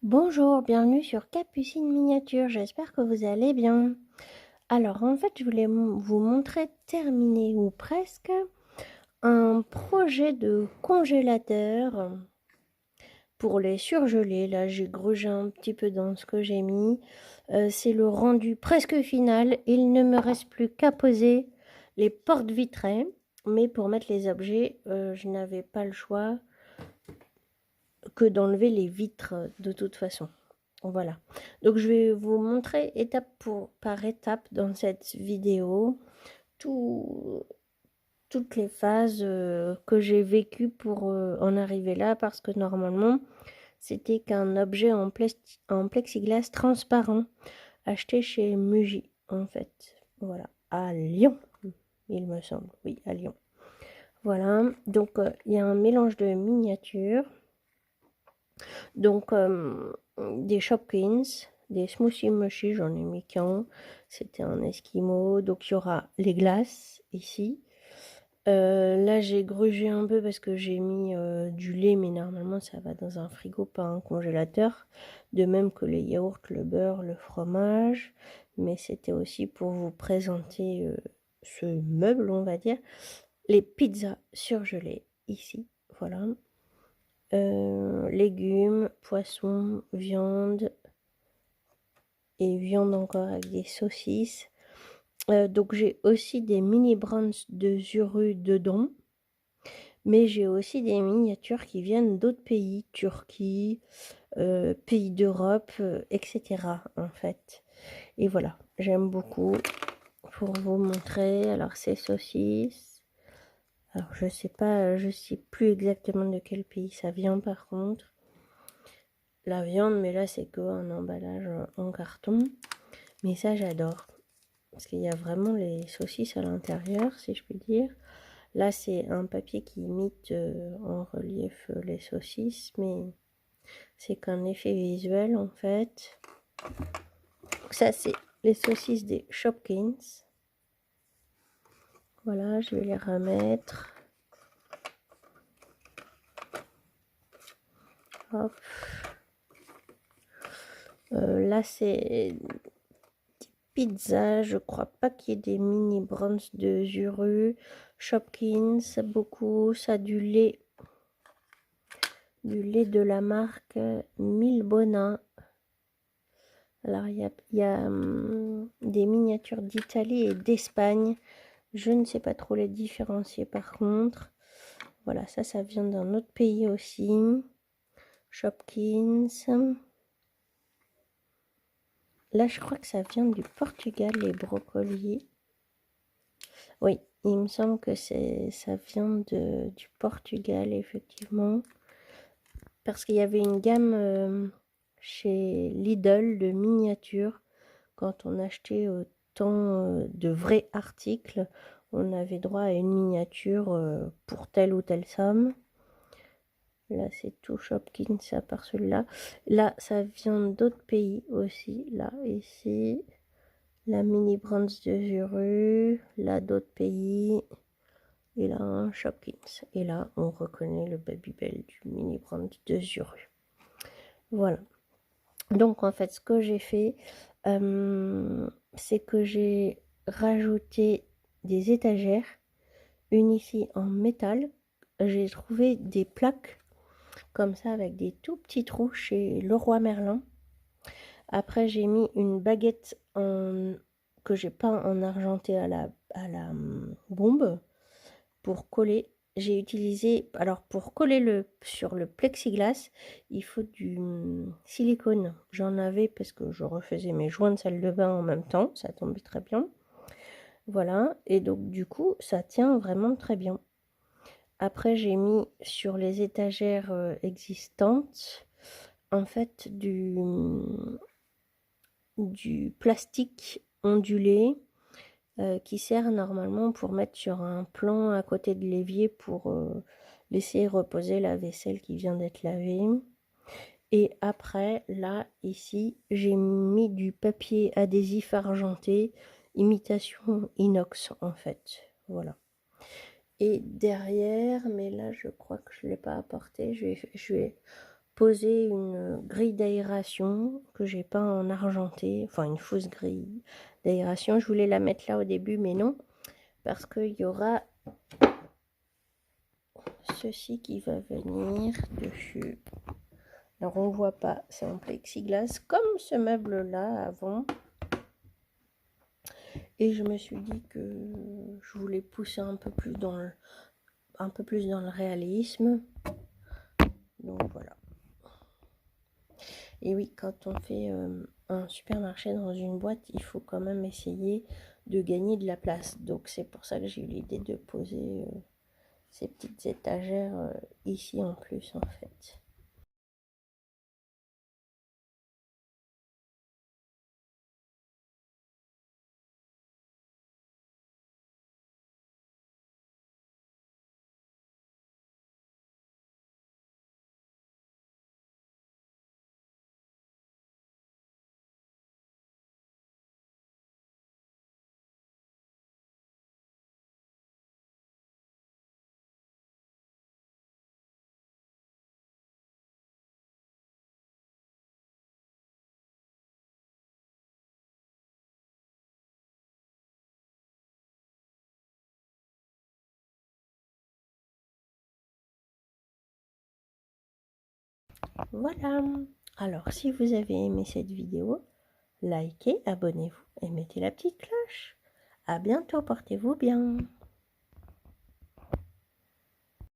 Bonjour, bienvenue sur Capucine Miniature, j'espère que vous allez bien. Alors en fait, je voulais vous montrer terminé ou presque un projet de congélateur pour les surgeler. Là, j'ai grugé un petit peu dans ce que j'ai mis. C'est le rendu presque final. Il ne me reste plus qu'à poser les portes vitrées. Mais pour mettre les objets, je n'avais pas le choix que d'enlever les vitres de toute façon. Voilà. Donc je vais vous montrer par étape dans cette vidéo tout, toutes les phases que j'ai vécues pour en arriver là, parce que normalement c'était qu'un objet en plexiglas transparent acheté chez Muji en fait. Voilà, à Lyon, il me semble. Oui, à Lyon. Voilà, donc il y a un mélange de miniatures. Donc, des Shopkins, des Smoothie Mushy, j'en ai mis qu'un. C'était un Esquimau. Donc, il y aura les glaces ici. Là, j'ai grugé un peu parce que j'ai mis du lait, mais normalement, ça va dans un frigo, pas un congélateur. De même que les yaourts, le beurre, le fromage. Mais c'était aussi pour vous présenter ce meuble, on va dire. Les pizzas surgelées ici. Voilà. Légumes, poissons, viande et viande encore avec des saucisses. Donc j'ai aussi des mini brands de Zuru dedans, mais j'ai aussi des miniatures qui viennent d'autres pays, Turquie, pays d'Europe, etc. en fait. Et voilà, j'aime beaucoup pour vous montrer. Alors ces saucisses, alors je sais plus exactement de quel pays ça vient par contre. La viande, mais là c'est que un emballage en carton. Mais ça j'adore. Parce qu'il y a vraiment les saucisses à l'intérieur, si je puis dire. Là c'est un papier qui imite en relief les saucisses, mais c'est qu'un effet visuel en fait. Donc ça c'est les saucisses des Shopkins. Voilà, je vais les remettre. Hop. Là c'est pizza, je crois pas qu'il y ait des mini brands de Zuru. Shopkins, beaucoup. Ça du lait de la marque Milbona. Alors il y a des miniatures d'Italie et d'Espagne. Je ne sais pas trop les différencier par contre. Voilà, ça vient d'un autre pays aussi. Shopkins. Là, je crois que ça vient du Portugal, les brocolis. Oui, il me semble que ça vient du Portugal, effectivement. Parce qu'il y avait une gamme chez Lidl de miniatures. Quand on achetait autant de vrais articles, on avait droit à une miniature pour telle ou telle somme. Là, c'est tout Shopkins à part celui-là. Là, ça vient d'autres pays aussi. Là, ici, la mini brands de Zuru. Là, d'autres pays. Et là, un Shopkins. Et là, on reconnaît le Babybel du mini brand de Zuru. Voilà. Donc, en fait, ce que j'ai fait, c'est que j'ai rajouté des étagères. Une ici en métal. J'ai trouvé des plaques comme ça avec des tout petits trous chez Leroy Merlin. Après, j'ai mis une baguette que j'ai peint en argenté à la bombe pour coller. J'ai utilisé, alors pour coller sur le plexiglas, il faut du silicone. J'en avais parce que je refaisais mes joints de salle de bain en même temps, ça tombait très bien. Voilà, et donc du coup, ça tient vraiment très bien. Après, j'ai mis sur les étagères existantes, en fait, du plastique ondulé qui sert normalement pour mettre sur un plan à côté de l'évier pour laisser reposer la vaisselle qui vient d'être lavée. Et après, là, ici, j'ai mis du papier adhésif argenté, imitation inox en fait. Voilà. Et derrière, mais là, je crois que je ne l'ai pas apporté, je vais poser une grille d'aération que j'ai peint en argenté, enfin une fausse grille d'aération. Je voulais la mettre là au début, mais non, parce qu'il y aura ceci qui va venir dessus. Alors on voit pas, c'est en plexiglas comme ce meuble là avant. Et je me suis dit que je voulais pousser un peu plus dans le réalisme. Donc voilà. Et oui, quand on fait un supermarché dans une boîte, il faut quand même essayer de gagner de la place. Donc c'est pour ça que j'ai eu l'idée de poser ces petites étagères ici en plus en fait. Voilà. Alors si vous avez aimé cette vidéo, likez, abonnez-vous et mettez la petite cloche. À bientôt, portez-vous bien.